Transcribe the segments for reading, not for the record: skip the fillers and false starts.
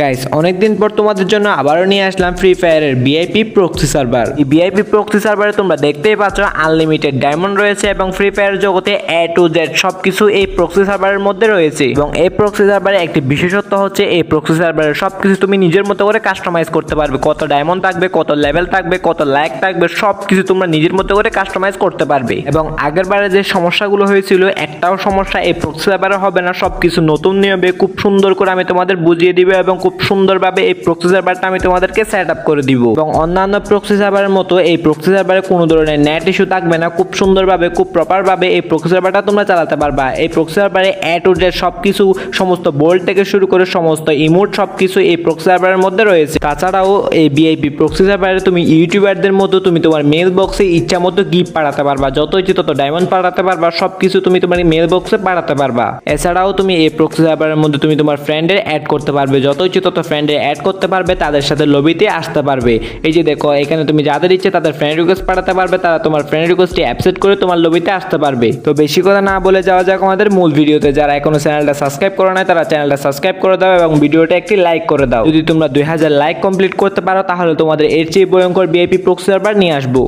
Guys অনেকদিন পর তোমাদের জন্য আবারও নিয়ে আসলাম ফ্রি ফায়ারের ভিআইপি প্রক্সি সার্ভার। এই ভিআইপি প্রক্সি সার্ভারে তোমরা দেখতেই পাচ্ছ আনলিমিটেড ডায়মন্ড রয়েছে এবং ফ্রি ফায়ার জগতে এ টু জেড সবকিছু এই প্রক্সি সার্ভারের মধ্যে রয়েছে। এবং এই প্রক্সি সার্ভারে একটি বিশেষত্ব হচ্ছে এই প্রক্সি সার্ভারের সবকিছু তুমি নিজের মতো করে কাস্টমাইজ করতে পারবে। কত ডায়মন্ড থাকবে, কত লেভেল থাকবে, কত লাইক থাকবে, সবকিছু তোমরা নিজের মতো করে কাস্টমাইজ করতে পারবে। এবং আগের বারে যে সমস্যাগুলো হয়েছিল একটাও সমস্যা এই প্রক্সি সার্ভারে হবে না। সবকিছু নতুন নিয়মে খুব সুন্দর করে আমি তোমাদের বুঝিয়ে দিব এবং খুব সুন্দরভাবে এই প্রক্সি সার্ভারটা আমি তোমাদেরকে সেট আপ করে দিব। এবং অন্যান্য প্রক্সি সার্ভারের মতো এই প্রক্সি সার্ভারে কোনো ধরনের নেট ইস্যু থাকবে না। খুব সুন্দরভাবে খুব প্রপারভাবে এই প্রক্সি সার্ভারটা তোমরা চালাতে পারবা। এই প্রক্সি সার্ভারে এ টু জেড সবকিছু, সমস্ত বোল্ট থেকে শুরু করে সমস্ত ইমোট সবকিছু এই প্রক্সি সার্ভারের মধ্যে রয়েছে। তাছাড়াও এই ভিআইপি প্রক্সি সার্ভারে তুমি ইউটিউবারদের মতো তুমি তোমার মেল বক্সে ইচ্ছা মতো গিফট পাঠাতে পারবা, যত ইচ্ছে তত ডায়মন্ড পাঠাতে পারবা, সবকিছু তুমি তোমার মেল বক্সে পাঠাতে পারবা। এছাড়াও তুমি এই প্রক্সি সার্ভারের মধ্যে তুমি তোমার ফ্রেন্ডের অ্যাড করতে পারবে, যত ইচ্ছে তত ফ্রেন্ডে অ্যাড করতে পারবে, তাদের সাথে লবিতে আসতে পারবে। এই যে দেখো এখানে তুমি যাদের ইচ্ছে তাদের ফ্রেন্ড রিকোয়েস্ট পাঠাতে পারবে, তারা তোমার ফ্রেন্ড রিকোয়েস্টটি অ্যাকসেপ্ট করে তোমার লবিতে আসতে পারবে। তো বেশি কথা না বলে যাওয়া যাক আমাদের মূল ভিডিওতে। যারা এখনো চ্যানেলটা সাবস্ক্রাইব করো না তারা চ্যানেলটা সাবস্ক্রাইব করে দাও এবং ভিডিওটা একটি লাইক করে দাও। যদি তোমরা 2000 লাইক কমপ্লিট করতে পারো তাহলে তোমাদের এর চেয়ে ভয়ঙ্কর ভিআইপি প্রক্সি সার্ভার নিয়ে আসবো।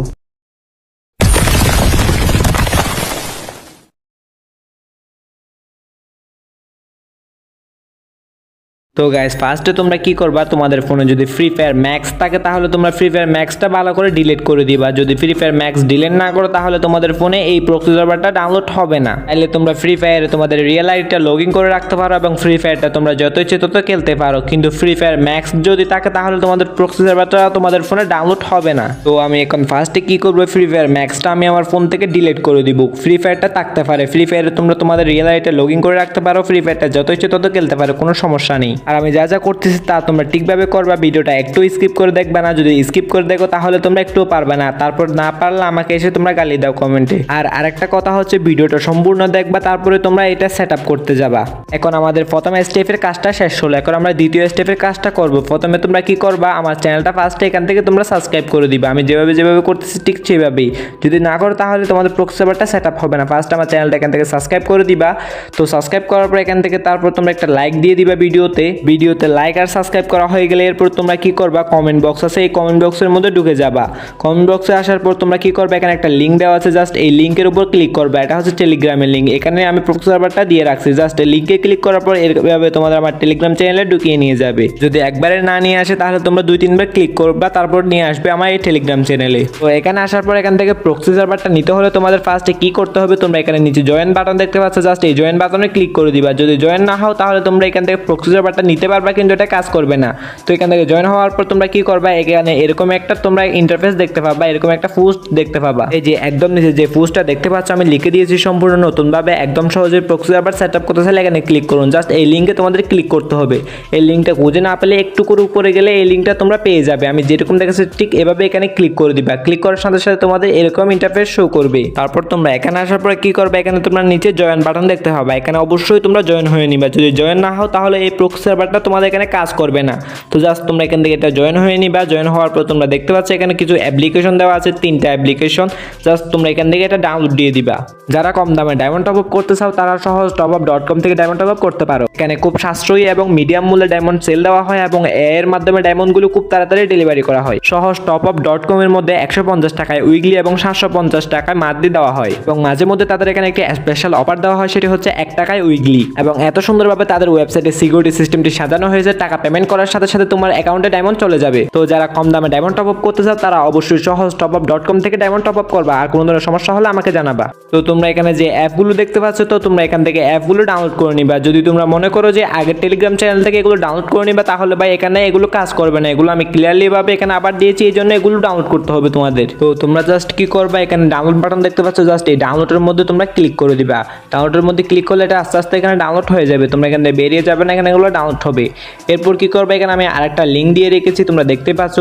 তো গাইস ফার্স্টে তোমরা কি করবা, তোমাদের ফোনে যদি ফ্রি ফায়ার ম্যাক্স থাকে তাহলে তোমরা ফ্রি ফায়ার ম্যাক্সটা ভালো করে ডিলিট করে দিবা। যদি ফ্রি ফায়ার ম্যাক্স ডিলিট না করো তাহলে তোমাদের ফোনে এই প্রক্সি সার্ভারটা ডাউনলোড হবে না। তাহলে তোমরা ফ্রি ফায়ারে তোমাদের রিয়েল আইডিটা লগ ইন করে রাখতে পারো এবং ফ্রি ফায়ারটা তোমরা যত ইচ্ছে তত খেলতে পারো। কিন্তু ফ্রি ফায়ার ম্যাক্স যদি থাকে তাহলে তোমাদের প্রক্সি সার্ভারটা তোমাদের ফোনে ডাউনলোড হবে না। তো আমি এখন ফার্স্টে কি করবো, ফ্রি ফায়ার ম্যাক্সটা আমি আমার ফোন থেকে ডিলিট করে দিব। ফ্রি ফায়ারটা থাকতে পারে, ফ্রি ফায়ারে তোমরা তোমাদের রিয়েল আইডিটা লগ ইন করে রাখতে পারো, ফ্রি ফায়ারটা যত ইচ্ছে তত খেলতে পারো, কোনো সমস্যা নেই। আর আমি যা যা করতেছি তা তোমরা ঠিকভাবে করবা, ভিডিওটা একটু স্কিপ করে দেখবা না। যদি স্কিপ করে দেখো তাহলে তোমরা একটুও পারবে না, তারপর না পারলে আমাকে এসে তোমরা গালি দাও কমেন্টে। আর আরেকটা কথা হচ্ছে ভিডিওটা সম্পূর্ণ দেখবা, তারপরে তোমরা এটা সেট আপ করতে যাবা। এখন আমাদের প্রথম স্টেপের কাজটা শেষ হলো, এখন আমরা দ্বিতীয় স্টেপের কাজটা করব। প্রথমে তোমরা কি করবা, আমার চ্যানেলটা ফার্স্টে এখান থেকে তোমরা সাবস্ক্রাইব করে দিবা। আমি যেভাবে করতেছি ঠিক সেভাবেই। যদি না করো তাহলে তোমাদের প্রক্সি সার্ভারটা সেট আপ হবে না। ফার্স্ট আমার চ্যানেলটা এখান থেকে সাবস্ক্রাইব করে দিবা। তো সাবস্ক্রাইব করার পর এখান থেকে তারপর তোমরা একটা লাইক দিয়ে দিবা ভিডিওতে লাইক আর সাবস্ক্রাইব করা হয়ে গেলে এরপর তোমরা কি করবা, কমেন্ট বক্স আছে, এই কমেন্ট বক্সের মধ্যে ঢুকে যাবা। কমেন্ট বক্সে আসার পর তোমরা কি করবা, এখানে একটা লিঙ্ক দেওয়া আছে, জাস্ট এই লিঙ্কের উপর ক্লিক করবা। এটা হচ্ছে টেলিগ্রামের লিঙ্ক, এখানে আমি প্রক্সি সার্ভারটা দিয়ে রাখছি। জাস্ট এই লিঙ্কে ক্লিক করার পর এভাবে তোমাদের আমার টেলিগ্রাম চ্যানেলে ঢুকিয়ে নিয়ে যাবে। যদি একবারে না নিয়ে আসে তাহলে তোমরা 2-3 বার ক্লিক করবা, তারপর নিয়ে আসবে আমার এই টেলিগ্রাম চ্যানেলে। তো এখানে আসার পর এখান থেকে প্রক্সি সার্ভারটা নিতে হলে তোমাদের ফার্স্টে কি করতে হবে, তোমরা এখানে নিচে জয়েন বাটন দেখতে পাচ্ছ, জাস্ট এই জয়েন বাটনে ক্লিক করে দিবা। যদি জয়েন না হও তাহলে তোমরা এখান থেকে প্রক্সি সার্ভারটা নিতে পারবা, কিন্তু এটা কাজ করবে না। তো এখান থেকে জয়েন হওয়ার পর তোমরা কি করবা, এখানে এরকম একটা তোমরা ইন্টারফেস দেখতে পাবা, এরকম একটা পোস্ট দেখতে পাবা। এই যে একদম নিচে যে পোস্টটা দেখতে পাচ্ছ আমি লিখে দিয়েছি সম্পূর্ণ নতুনভাবে, একদম সহজে প্রক্সি সার্ভার সেটআপ করতে চাইলে এখানে ক্লিক করুন। জাস্ট এই লিঙ্কে তোমাদের ক্লিক করতে হবে। এই লিঙ্কটা খুঁজে না পেলে একটু করে উপরে গেলে এই লিঙ্কটা তোমরা পেয়ে যাবে। আমি যেরকম দেখেছি ঠিক এভাবে এখানে ক্লিক করে দিবা। ক্লিক করার সাথে সাথে তোমাদের এরকম ইন্টারফেস শো করবে। তারপর তোমরা এখানে আসার পরে কি করবে, এখানে তোমরা নিচে জয়েন বাটন দেখতে পাবা, এখানে অবশ্যই তোমরা জয়েন হয়ে নিবা। যদি জয়েন না হও তাহলে এই প্রক্সি সার্ভারটা তোমাদের এখানে কাজ করবে না। তো জাস্ট তোমরা এখান থেকে এটা জয়েন হয়ে নিবা। জয়েন হওয়ার পর তোমরা দেখতে পাচ্ছ এখানে কিছু অ্যাপ্লিকেশন দেওয়া আছে, 3টা অ্যাপ্লিকেশন। জাস্ট তোমরা এখান থেকে এটা ডাউনলোড দিয়ে দিবা। যারা কম দামে ডায়মন্ড টপ আপ করতে চাও তারা সহজ topup.com থেকে ডায়মন্ড টপ আপ করতে পারো। এখানে খুব সাশ্রয়ী এবং মিডিয়াম মূল্যে ডায়মন্ড সেল দেওয়া হয় এবং এর মাধ্যমে ডায়মন্ডগুলো খুব তাড়াতাড়ি ডেলিভারি করা হয়। সহজ topup.com এর মধ্যে 150 টাকায় উইকলি এবং 750 টাকায় মান্থলি দেওয়া হয় এবং মাঝে মধ্যে তাদের এখানে একটি স্পেশাল অফার দেওয়া হয়, সেটি হচ্ছে 1 টাকায় উইকলি। এবং এত সুন্দরভাবে তাদের ওয়েবসাইটে সিকিউরিটি সিস্টেমটি সাজানো হয়েছে, টাকা পেমেন্ট করার সাথে সাথে তোমার অ্যাকাউন্টে ডায়মন্ড চলে যাবে। তো যারা কম দামে ডায়মন্ড টপ আপ করতে চাও তারা অবশ্যই সহজ topup.com থেকে ডায়মন্ড টপ আপ করবা। আর কোনো ধরনের সমস্যা হলে আমাকে জানাবা। তো তোমরা এখানে যে অ্যাপগুলো দেখতে পাচ্ছ, তো তোমরা এখান থেকে অ্যাপগুলো ডাউনলোড করে নিবা। যদি তোমরা মনে করো যে আগের টেলিগ্রাম চ্যানেল থেকে এগুলো ডাউনলোড করে নিবা তাহলে ভাই এখানে এগুলো কাজ করবে না। এগুলো আমি ক্লিয়ারলি ভাবে এখানে আবার দিয়েছি, এই জন্য এগুলো ডাউনলোড করতে হবে তোমাদের। তো তোমরা জাস্ট কি করবা, এখানে ডাউনলোড বাটন দেখতে পাচ্ছ, জাস্ট এই ডাউনলোডের মধ্যে তোমরা ক্লিক করে দিবা। ডাউনলোডের মধ্যে ক্লিক করলে এটা আস্তে আস্তে এখানে ডাউনলোড হয়ে যাবে। তোমরা এখানে বেরিয়ে যাবে না, এখানে এগুলো ডাউনলোড হবে। এরপর কি করবে, এখানে আমি আরেকটা লিঙ্ক দিয়ে রেখেছি, তোমরা দেখতে পাচ্ছ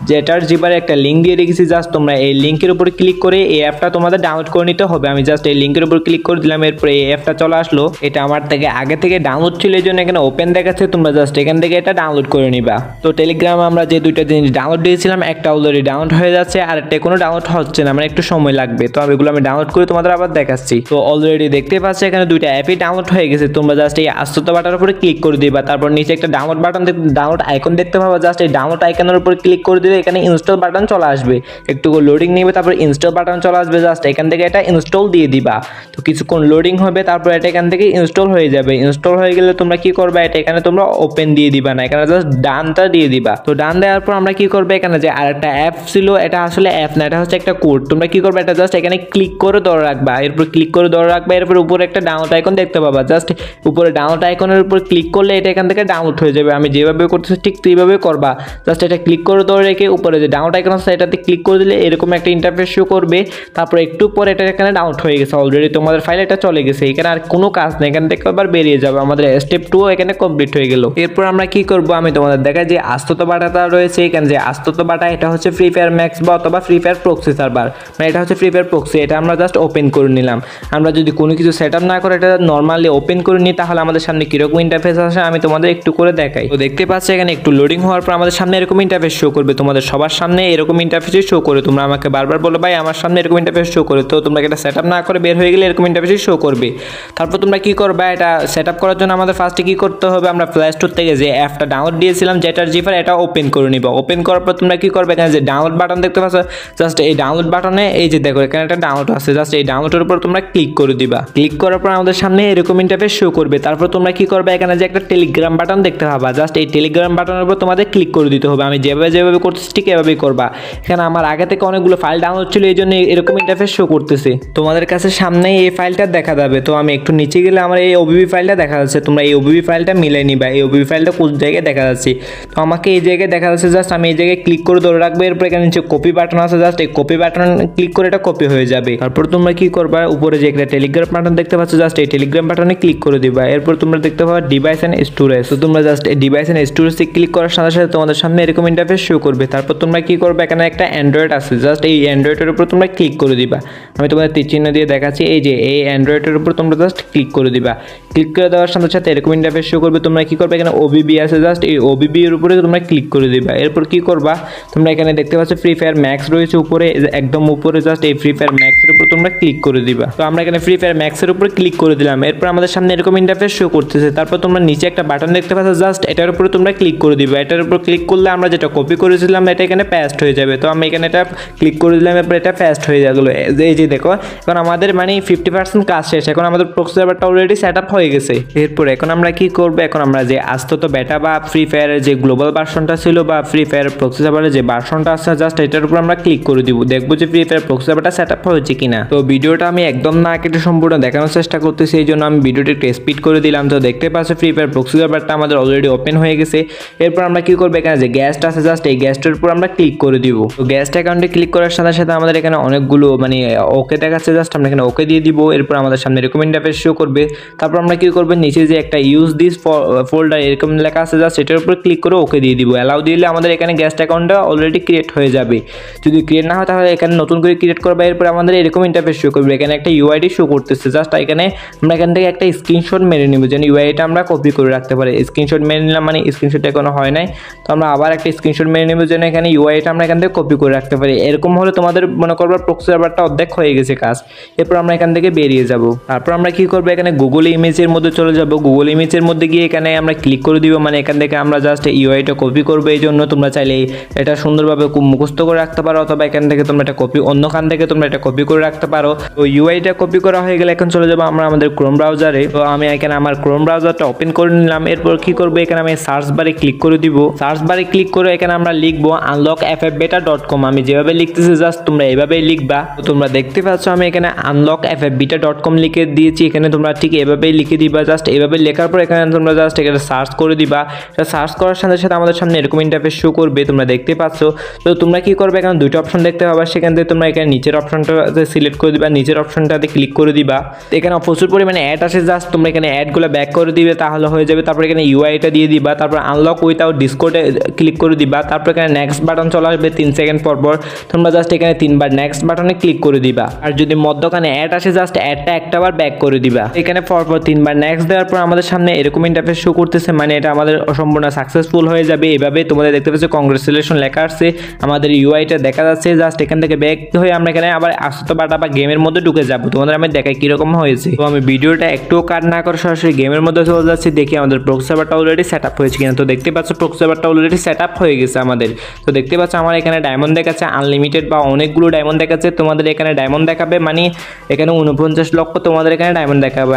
জেটার জিবারে একটা লিঙ্ক দিয়ে রেখেছি। জাস্ট তোমরা এই লিঙ্কের উপর ক্লিক করে এই অ্যাপটা তোমাদের ডাউনলোড করে নিতে হবে। আমি জাস্ট এই লিঙ্কের উপর ক্লিক করে দিলাম, এরপরে এই অ্যাপটা চলে আসলো। এটা আমার থেকে আগে থেকে ডাউনলোড ছিল, এই জন্য এখানে ওপেন দেখাচ্ছে। তোমরা জাস্ট এখান থেকে এটা ডাউনলোড করে নিবা। তো টেলিগ্রামে আমরা যে 2টা জিনিস ডাউনলোড দিয়েছিলাম, একটা অলরেডি ডাউনলোড হয়ে যাচ্ছে আর একটা কোনো ডাউনলোড হচ্ছে না, মানে একটু সময় লাগবে। তো আমি এগুলো ডাউনলোড করে তোমাদের আবার দেখাচ্ছি। তো অলরেডি দেখতে পাচ্ছ এখানে 2টা অ্যাপই ডাউনলোড হয়ে গেছে। তোমরা জাস্ট এই আস্ত বাটনের উপরে ক্লিক করে দিবা। তারপর তারপর নিচে একটা ডাউনলোড বাটন ডাউনলোড আইকন দেখতে পাবা, জাস্ট এই ডাউনলোড আইকনের উপর ক্লিক করে দিলে এখানে ইনস্টল বাটন চলে আসবে, একটু লোডিং নেবে, তারপর ইনস্টল বাটন চলে আসবে, জাস্ট এখান থেকে এটা ইনস্টল দিয়ে দিবা। তো কিছুক্ষণ লোডিং হবে, তারপর এটা এখান থেকে ইনস্টল হয়ে যাবে। ইনস্টল হয়ে গেলে তোমরা কি করবে, এটা এখানে তোমরা ওপেন দিয়ে দিবা না, এখানে জাস্ট ডানটা দিয়ে দিবা। তো ডান দেওয়ার পর আমরা কি করবে, এখানে যে আরেকটা অ্যাপ ছিল, এটা আসলে অ্যাপ না, এটা হচ্ছে একটা কোড। তোমরা কি করবে, এটা জাস্ট এখানে ক্লিক করে ধরে রাখবা, এরপর ক্লিক করে ধরে রাখবা, এরপর উপরে একটা ডাউনলোড আইকন দেখতে পাবা, জাস্ট উপরে ডাউনলোড আইকনের উপর ক্লিক করলে এটা এখান থেকে ডাউনলোড হয়ে যাবে। আমি যেভাবে করতেছি ঠিক সেইভাবে করবা, জাস্ট এটা ক্লিক করে ধরে রেখে উপরে যে ডাউনলোড আইকন আছে এটাতে ক্লিক করে দিলে এরকম একটা ইন্টারফেস শো করবে। তারপর একটু পরে এটা এখানে ডাউনলোড হয়ে গেছে, অলরেডি তোমাদের ফাইল এটা চলে গেছে, এখানে আর কোনো কাজ নেই, এখান থেকে আবার বেরিয়ে যাবে। আমাদের স্টেপ 2 এখানে কমপ্লিট হয়ে গেল। এরপর আমরা কি করব, আমি তোমাদের দেখাই যে আস্তত বাটাটা রয়েছে এখানে, যে আস্তত বাটা এটা হচ্ছে ফ্রি ফায়ার ম্যাক্স বা অথবা ফ্রি ফায়ার প্রক্সি সার্ভার, মানে এটা হচ্ছে ফ্রি ফায়ার প্রক্সি। এটা আমরা জাস্ট ওপেন করে নিলাম। আমরা যদি কোনো কিছু সেট আপ না করে এটা নর্মালি ওপেন করে নিই তাহলে আমাদের সামনে কীরকম ইন্টারফেস আসে আমি তোমাদের একটু করে দেখাই। তো দেখতে পাচ্ছি এখানে একটু লোডিং হওয়ার পর আমাদের সামনে এরকম ইন্টারফেস শো করবে, তোমাদের সবার সামনে এরকম ইন্টারফেসই শো করে। তোমরা আমাকে বারবার বলো ভাই আমার সামনে এরকম ইন্টারফেস শো করে, তো তোমরা এটা সেট আপ না করে বের হয়ে গেলে এরকম ইন্টারফেসই শো করবে। তারপর তোমরা কি করবে, এটা সেট আপ করার জন্য আমাদের ফার্স্টে কি করতে হবে, আমরা প্লে স্টোর থেকে যে অ্যাপটা ডাউনলোড দিয়েছিলাম জেটার জিফার, এটা ওপেন করে নিবা। ওপেন করার পর তোমরা কি করবে, এখানে যে ডাউনলোড বাটন দেখতে পাচ্ছ, জাস্ট এই ডাউনলোড বাটনে এই যে দেখো এখানে একটা ডাউনলোড আছে, জাস্ট এই ডাউনলোডের উপর তোমরা ক্লিক করে দিবা। ক্লিক করার পর আমাদের সামনে এরকম ইন্টারফেস শো করবে। তারপর তোমরা কি করবে, এখানে যে একটা টেলিগ্রাম বাটন দেখতে পাবা, জাস্ট এই টেলিগ্রাম বাটনের উপর তোমাদের ক্লিক করে দিতে হবে। আমি যেভাবে করতেছি ঠিক এভাবেই করবা। এখানে আমার আগে থেকে অনেকগুলো ফাইল ডাউনলোড ছিল, এই জন্য এরকম ইন্টারফেস শো করতেছে। তোমাদের কাছে সামনেই এই ফাইলটা দেখা যাবে। তো আমি একটু নিচে গেলে আমার এই ওবিবি ফাইলটা দেখা যাচ্ছে, তোমরা এই ওবিবি ফাইলটা মিলাই নিবা। এই ওবিবি ফাইলটা কোন জায়গায় দেখা যাচ্ছে, তো আমাকে এই জায়গায় দেখা যাচ্ছে, জাস্ট আমি এই জায়গায় ক্লিক করে ধরে রাখবো। এরপর এখানে নিচে কপি বাটন আছে, জাস্ট এই কপি বাটন ক্লিক করে এটা কপি হয়ে যাবে। তারপর তোমরা কি করবা, উপরে যে একটা টেলিগ্রাম বাটন দেখতে পাচ্ছ, জাস্ট এই টেলিগ্রাম বাটনে ক্লিক করে দিবা। এরপর তোমরা দেখতে পাবা ডিভাইস এন্ড স্টোরেজ, তো তোমরা জাস্ট এই ডিভাইস এন্ড স্টোরেজে ক্লিক করার সাথে সাথে তোমাদের সামনে এরকম ইন্টারফেস শো করবে। তারপর তোমরা কি করবে, এখানে একটা অ্যান্ড্রয়েড আছে, জাস্ট এই অ্যান্ড্রয়েডের উপর তোমরা ক্লিক করে দিবা। আমি তোমাদের তীর চিহ্ন দিয়ে দেখাচ্ছি, এই যে এই অ্যান্ড্রয়েডের উপর তোমরা জাস্ট ক্লিক করে দিবা। ক্লিক করে দেওয়ার সাথে সাথে এরকম ইন্টারফেস শো করবে। তোমরা কি করবে, এখানে ওবিবি আছে, জাস্ট এই ওবিবি এর উপরে তোমরা ক্লিক করে দিবা। এরপর কি করবা, তোমরা এখানে দেখতে পাচ্ছ ফ্রি ফায়ার ম্যাক্স রয়েছে উপরে, একদম উপরে, জাস্ট এই ফ্রি ফায়ার ম্যাক্স এর উপর তোমরা ক্লিক করে দিবা। তো আমরা এখানে ফ্রি ফায়ার ম্যাক্স এর উপর ক্লিক করে দিলাম। এরপর আমাদের সামনে এরকম ইন্টারফেস শো করতেছে। তারপর তোমরা নিচে একটা বাটন দেখতে পাচ্ছ, জাস্ট এটার উপরে তোমরা ক্লিক করে দিবা। এটার উপর ক্লিক করলে আমরা যেটা কপি করেছিলাম এটা এখানে পেস্ট হয়ে যাবে। তো আমি এখানে এটা ক্লিক করে দিলাম, এরপর এটা পেস্ট হয়ে গেলো। এই যে দেখো এখন আমাদের মানে 50% কাজ শেষ, এখন আমাদের প্রক্সি সার্ভারটা অলরেডি সেট আপ হয়ে গেছে। এরপর এখন আমরা কি করবো, এখন আমরা যে আস্তত বেটা বা ফ্রি ফায়ারের যে গ্লোবাল ভার্সনটা ছিল বা ফ্রি ফায়ার প্রক্সি সার্ভারের যে ভার্সনটা আছে, জাস্ট এটার উপর আমরা ক্লিক করে দিব, দেখবো যে ফ্রি ফায়ার প্রক্সি সার্ভারটা সেট আপ হয়েছে কিনা। তো ভিডিওটা আমি একদম না কেটে সম্পূর্ণ দেখানোর চেষ্টা করতেছি, এই জন্য আমি ভিডিওটি একটু স্পিড করে দিলাম। তো দেখতে পাচ্ছ ফ্রি ফায়ার প্রক্সি সার্ভারটা আমাদের অলরেডি ওপেন হয়ে গেছে। এরপর আমরা কি করবো, এখানে যে গ্যাসটা আছে, জাস্ট এই গ্যাসটার উপর আমরা ক্লিক করে দিব। তো গ্যাসট অ্যাকাউন্টে ক্লিক করার সাথে সাথে আমাদের এখানে অনেকগুলো মানে ওকে দেখাচ্ছে, জাস্ট আমরা এখানে ওকে দিয়ে দিব। এরপর আমাদের সামনে এরকম ইন্টারফেস শো করবে। তারপর আমরা কি করবো, নিচে যে একটা ইউজ দিস ফোল্ডার এরকম লেখা আছে, জাস্ট এটার উপর ক্লিক করে ওকে দিয়ে দিব। অ্যালাউ দিলে আমাদের এখানে গ্যাসট অ্যাকাউন্টটা অলরেডি ক্রিয়েট হয়ে যাবে। যদি ক্রিয়েট না হয় তাহলে এখানে নতুন করে ক্রিয়েট করবে। এরপর আমাদের এরকম ইন্টারফেস শো করবে, এখানে একটা ইউআইডি শো করতেছে, জাস্ট এখানে আমরা এখান থেকে একটা স্ক্রিনশট মেরে নিব, যেন ইউআইডিটা আমরা কপি করে রাখতে পারি। স্ক্রিনশট মেরে নিলাম, মানে স্ক্রিনশট এখনো হয় নাই, তো আমরা আবার একটা স্ক্রিনশট মেরে নেব, যেন এখানে ইউআইডিটা আমরা এখান থেকে কপি করে রাখতে পারি। এরকম হলে তোমাদের মনে করবার প্রক্সি সার্ভারটা অর্ধেক হয়ে গেছে কাজ। এরপর আমরা এখান থেকে বেরিয়ে যাব। তারপর আমরা কি করবো, এখানে গুগল ইমেজের মধ্যে চলে যাব। গুগল ইমেজের মধ্যে গিয়ে এখানে আমরা ক্লিক করে দিব, মানে এখান থেকে আমরা জাস্ট ইউআইটা কপি করবো। এই জন্য তোমরা চাইলে এটা সুন্দরভাবে মুখস্থ করে রাখতে পারো, অথবা এখান থেকে তোমরা এটা কপি অন্যখান থেকে তোমরা এটা কপি করে রাখতে পারো। তো ইউআইটা কপি করা হয়ে গেলে এখন চলে যাবো আমরা আমাদের ক্রোম ব্রাউজারে। তো আমি এখানে আমার ক্রোম ব্রাউজারটা ওপেন করে নিলাম। এরপর কি করবো, এখানে আমি সার্চ বারে ক্লিক করে দিব। সার্চ বারে ক্লিক করে এখানে আমরা লিখবো unlockffbeta.com। আমি যেভাবে লিখতেছি জাস্ট তোমরা এভাবেই লিখবা। তো তোমরা দেখতে পাচ্ছ আমি এখানে unlockffbeta.com লিখে দিয়েছি, এখানে তোমরা ঠিক এভাবেই লিখে দিবা। জাস্ট এভাবে লেখার পর এখানে তোমরা জাস্ট এখানে সার্চ করে দিবা। এটা সার্চ করার সাথে সাথে আমাদের সামনে এরকম ইন্টারফেস শো করবে, তোমরা দেখতে পাচ্ছ। তো তোমরা কি করবে, এখানে দুটো অপশন দেখতে পাবা, সেখান থেকে তোমরা এখানে নিচের অপশনটাতে সিলেক্ট করে দিবা, নিচের অপশনটাতে ক্লিক করে দিবা। এখানে প্রচুর পরিমাণে অ্যাড আসে, জাস্ট তোমরা এখানে অ্যাডগুলো ব্যাক করে দিবে তাহলে হয়ে যাবে। তারপর এখানে ইউআইটা দিয়ে দিবা, তারপর আনলক উইথাউট ডিসকোডে ক্লিক করে দিবা। তারপর এখানে নেক্সট বাটন চলে আসবে 3 সেকেন্ড পর পর, তোমরা জাস্ট এখানে 3বার নেক্সট বাটনে ক্লিক করে দিবা। আর যদি মধ্যখানে অ্যাড আসে জাস্ট অ্যাডটা একটাবার ব্যাক করে দিবা। এখানে পরপর 3বার নেক্সট দেওয়ার পর আমাদের সামনে এরকম ইন্টারফেস শো করতেছে, মানে এটা আমাদের সম্পূর্ণ সাকসেসফুল হয়ে যাবে। এভাবে তোমাদের দেখতে পাচ্ছ কংগ্রেচুলেশন লেখা আসছে, আমাদের ইউআইটা দেখা যাচ্ছে। জাস্ট এখান থেকে ব্যাক হয়ে আমরা এখানে আবার আস্ত বাস্তবতা বা গেমের মধ্যে ঢুকে যাবো, তোমাদের আমি দেখাই কীরকম হয়েছে। তো আমি ভিডিওটা একটুও কাট না করে সরাসরি গেমের মধ্যে চলে যাচ্ছি, দেখি আমাদের প্রক্সি সার্ভারটা অলরেডি সেট আপ হয়েছে কিনা। তো দেখতে পাচ্ছ প্রক্সি সার্ভারটা অলরেডি সেট আপ হয়ে গেছে আমাদের। তো দেখতে পাচ্ছ আমার এখানে ডায়মন্ড দেখাচ্ছে আনলিমিটেড বা অনেকগুলো ডায়মন্ড দেখাচ্ছে, তোমাদের এখানে ডায়মন্ড দেখাবে মানে এখানে 49 লক্ষ তোমাদের এখানে ডায়মন্ড দেখাবে।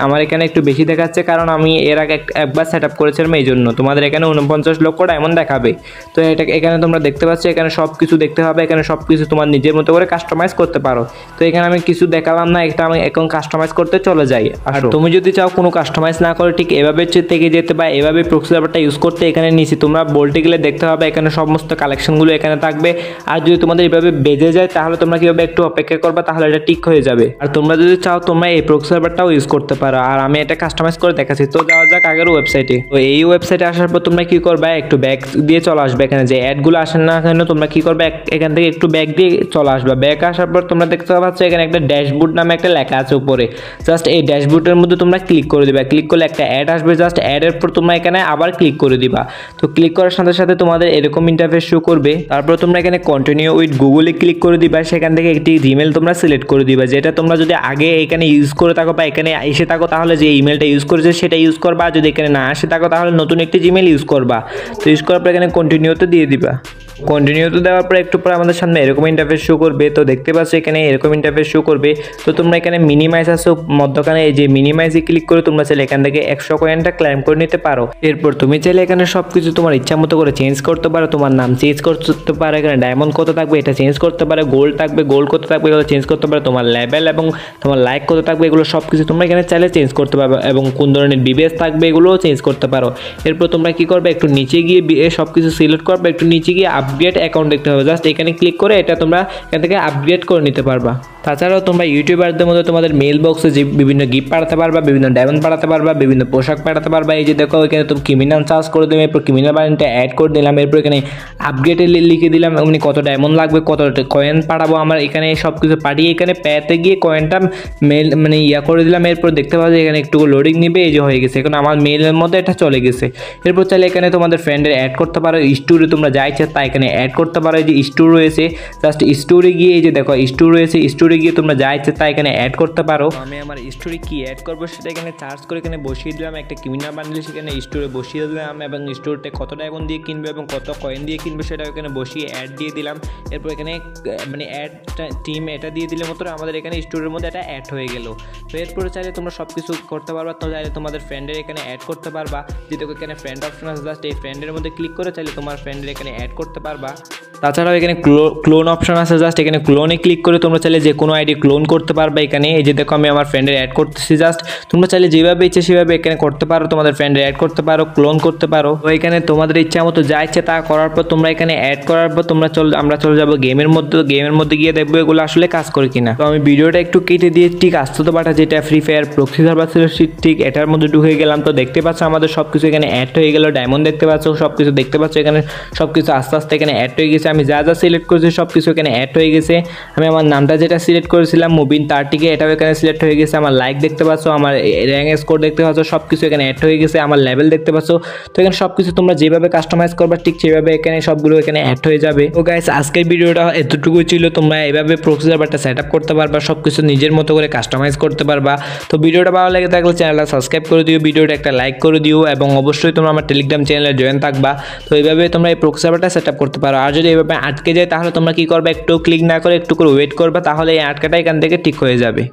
আমার এখানে একটু বেশি দেখাচ্ছে কারণ আমি এর আগে একবার সেট আপ করেছিলাম, এই জন্য তোমাদের এখানে 49 লক্ষ ডায়মন্ড দেখাবে। তো এটা এখানে তোমরা দেখতে পাচ্ছ এখানে সব কিছু দেখতে হবে, এখানে সব কিছু তোমার নিজের মতো করে কাস্টমাইজ করতে পারো। তো এখানে আমি কিছু দেখালাম না, এটা আমি এখন কাস্টমাইজ করতে চলে যাই। আর তুমি যদি চাও কোনো কাস্টমাইজ না করে ঠিক এভাবে থেকে যেতে বা এভাবে প্রক্সি সার্ভারটা ইউজ করতে, এখানে নিচে তোমরা বলতে গেলে দেখতে হবে এখানে সমস্ত কালেকশনগুলো এখানে থাকবে। আর যদি তোমাদের এভাবে বেজে যায় তাহলে তোমরা কীভাবে একটু অপেক্ষা করবা, তাহলে এটা ঠিক হয়ে যাবে। আর তোমরা যদি চাও তোমরা এই প্রক্সি সার্ভারটাও ইউজ করতে পারো। আর আমি এটা কাস্টমাইজ করে দেখাচ্ছি। তো যাওয়া যাক আগের ওয়েবসাইটে। তো এই ওয়েবসাইটে আসার পর তোমরা কি করবে, একটু ব্যাক দিয়ে চলে আসবে। এখানে যে অ্যাডগুলো আসেন না কেন তোমরা কি করবে, এখান থেকে একটু ব্যাক দিয়ে চলে আসবে। ব্যাক আসার পর তোমরা দেখতে পাচ্ছ এখানে একটা ড্যাশবোর্ড নামে একটা লেখা আছে উপরে। জাস্ট এই ড্যাশবোর্ডের মধ্যে তোমরা ক্লিক করে দিবা। ক্লিক করলে একটা অ্যাড আসবে, জাস্ট অ্যাডের পর তোমরা এখানে আবার ক্লিক করে দিবা। তো ক্লিক করার সাথে সাথে তোমাদের এরকম ইন্টারফেস শো করবে। তারপর তোমরা এখানে কন্টিনিউ উইথ গুগলে ক্লিক করে দিবা। সেখান থেকে একটি জিমেল তোমরা সিলেক্ট করে দিবা, যেটা তোমরা যদি আগে এখানে ইউজ করে থাকো বা এখানে এসে থাকো তাহলে যে ইমেলটা ইউজ করেছে সেটা ইউজ করবা। আর যদি এখানে না আসে থাকো তাহলে নতুন একটি জিমেল ইউজ করবা। তো ইউজ করার পর এখানে কন্টিনিউতে দিয়ে দিবা। কন্টিনিউতে দেওয়ার পর একটু পরে আমাদের সামনে এরকম ইন্টারফেস শো করবে। তো দেখতে পাচ্ছ এখানে এরকম ইন্টারফেস শো করবে। তো তোমরা এখানে মিনিমাইজ আসো মধ্যখানে, এই যে মিনিমাইজে ক্লিক করে তোমরা চাইলে এখান থেকে 100 কয়েনটা ক্লেম করে নিতে পারো। এরপর তুমি চাইলে এখানে সব কিছু তোমার ইচ্ছা মতো করে চেঞ্জ করতে পারো। তোমার নাম চেঞ্জ করতে পারো, এখানে ডায়মন্ড কত থাকবে এটা চেঞ্জ করতে পারো, গোল্ড থাকবে গোল্ড কত থাকবে এগুলো চেঞ্জ করতে পারো, তোমার লেভেল এবং তোমার লাইক কত থাকবে এগুলো সব কিছু তোমরা এখানে চাইলে চেঞ্জ করতে পারবে, এবং কোন ধরনের বিবেস থাকবে এগুলোও চেঞ্জ করতে পারো। এরপর তোমরা কি করবে, একটু নিচে গিয়ে সব কিছু সিলেক্ট করবে, একটু নিচে গিয়ে আপগ্রেড অ্যাকাউন্ট দেখতে হবে। জাস্ট এখানে ক্লিক করে এটা তোমরা এখান থেকে আপগ্রেড করে নিতে পারবা। তাছাড়াও তোমরা ইউটিউবারদের মধ্যে তোমাদের মেল বক্সে যে বিভিন্ন গিফট পাঠাতে পারবা, বিভিন্ন ডায়মন্ড পাঠাতে পারবা, বিভিন্ন পোশাক পাঠাতে পারবা। এই যে দেখো এখানে তুমি ক্রিমিনাল চার্জ করে দেবে, এরপর ক্রিমিনাল বানিটা অ্যাড করে দিলাম, এরপর এখানে আপগ্রেডে লিখে দিলাম এমনি কত ডায়মন্ড লাগবে, কত কয়েন পাঠাবো আমার এখানে সব কিছু পাঠিয়ে এখানে পেতে গিয়ে কয়েনটা মেল মানে করে দিলাম। এরপর দেখতে পাচ্ছি এখানে একটু লোডিং নিবে, এই যে হয়ে গেছে, এখন আমার মেলের মধ্যে এটা চলে গেছে। এরপর চাইলে এখানে তোমাদের ফ্রেন্ডের অ্যাড করতে পারো, স্টোরে তোমরা যা ইচ্ছা তা এখানে অ্যাড করতে পারো। এই যে স্টোর রয়েছে, জাস্ট স্টোরে গিয়ে এই যে দেখো স্টোর রয়েছে, স্টোরে গিয়ে তোমরা যা ইচ্ছা তা এখানে অ্যাড করতে পারো। আমি আমার স্টোরে কি অ্যাড করবো সেটা এখানে সার্চ করে এখানে বসিয়ে দিলাম, একটা ক্রিমিনাল বান্ডেল সেখানে স্টোরে বসিয়ে দিলাম, এবং স্টোরতে কত ডায়মন্ড দিয়ে কিনবে এবং কত কয়েন দিয়ে কিনবে সেটা এখানে বসিয়ে অ্যাড দিয়ে দিলাম। এরপর এখানে মানে অ্যাড টিম এটা দিয়ে দিলে মতো আমাদের এখানে স্টোরের মধ্যে এটা অ্যাড হয়ে গেল। তো এরপরে চাইলে তোমরা সব কিছু করতে পারবা। তো চাইলে তোমাদের ফ্রেন্ডের এখানে অ্যাড করতে পারবা, যেহেতু এখানে ফ্রেন্ড অপশন আছে, জাস্ট এই ফ্রেন্ডের মধ্যে ক্লিক করে চাইলে তোমার ফ্রেন্ডের এখানে অ্যাড করতে পারবা। তাছাড়াও এখানে ক্লোন অপশন আছে, জাস্ট এখানে ক্লোনে ক্লিক করে তোমরা চাইলে যে কোনো আইডি ক্লোন করতে পারবে। এখানে এই যে দেখো আমি আমার ফ্রেন্ডের অ্যাড করতেছি, জাস্ট তোমরা চাইলে যেভাবে ইচ্ছে সেভাবে এখানে করতে পারো, তোমাদের ফ্রেন্ডের অ্যাড করতে পারো, ক্লোন করতে পারো। তো এখানে তোমাদের ইচ্ছা মতো যা ইচ্ছে তা করার পর তোমরা এখানে অ্যাড করার পর আমরা চলে যাবো গেমের মধ্যে। গেমের মধ্যে গিয়ে দেখবো এগুলো আসলে কাজ করে কিনা। তো আমি ভিডিওটা একটু কেটে দিয়ে ঠিক আসতে তো বাটা যেটা ফ্রি ফায়ার প্রক্সি সার্ভার ছিল ঠিক এটার মধ্যে ঢুকে গেলাম। তো দেখতে পাচ্ছ আমাদের সব কিছু এখানে অ্যাড হয়ে গেল, ডায়মন্ড দেখতে পাচ্ছ, সব কিছু দেখতে পাচ্ছ এখানে সব কিছু আস্তে আস্তে এখানে অ্যাড হয়ে গেছে। আমি যা যা সিলেক্ট করেছি সব কিছু এখানে অ্যাড হয়ে গেছে। আমি আমার নামটা যেটা সিলেক্ট করেছিলাম মুবিন তারটিকে, এটাও এখানে সিলেক্ট হয়ে গেছে। আমার লাইক দেখতে পাচ্ছ, আমার র্যাঙ্ক স্কোর দেখতে পাচ্ছ, সব কিছু এখানে অ্যাড হয়ে গেছে। আমার লেভেল দেখতে পাচ্ছ। তো এখানে সব কিছু তোমরা যেভাবে কাস্টমাইজ করবা ঠিক সেভাবে এখানে সবগুলো এখানে অ্যাড হয়ে যাবে। তো গাইস আজকের ভিডিওটা এতটুকুই ছিল। তোমরা এইভাবে প্রক্সি সার্ভারটা সেট আপ করতে পারবা, সব কিছু নিজের মতো করে কাস্টমাইজ করতে পারবা। তো ভিডিওটা ভালো লেগে থাকলে চ্যানেলটা সাবস্ক্রাইব করে দিও, ভিডিওটা একটা লাইক করে দিও, এবং অবশ্যই তোমরা আমার টেলিগ্রাম চ্যানেলে জয়েন থাকবা। তো এইভাবে তোমরা এই প্রক্সি সার্ভারটা সেট আপ করতে পারো। আর যদি এইভাবে আটকে যায় তাহলে তোমরা কি করবে, একটু ক্লিক না করে একটু করে ওয়েট করবা, তাহলে এই আটকাটা এখান থেকে ঠিক হয়ে যাবে।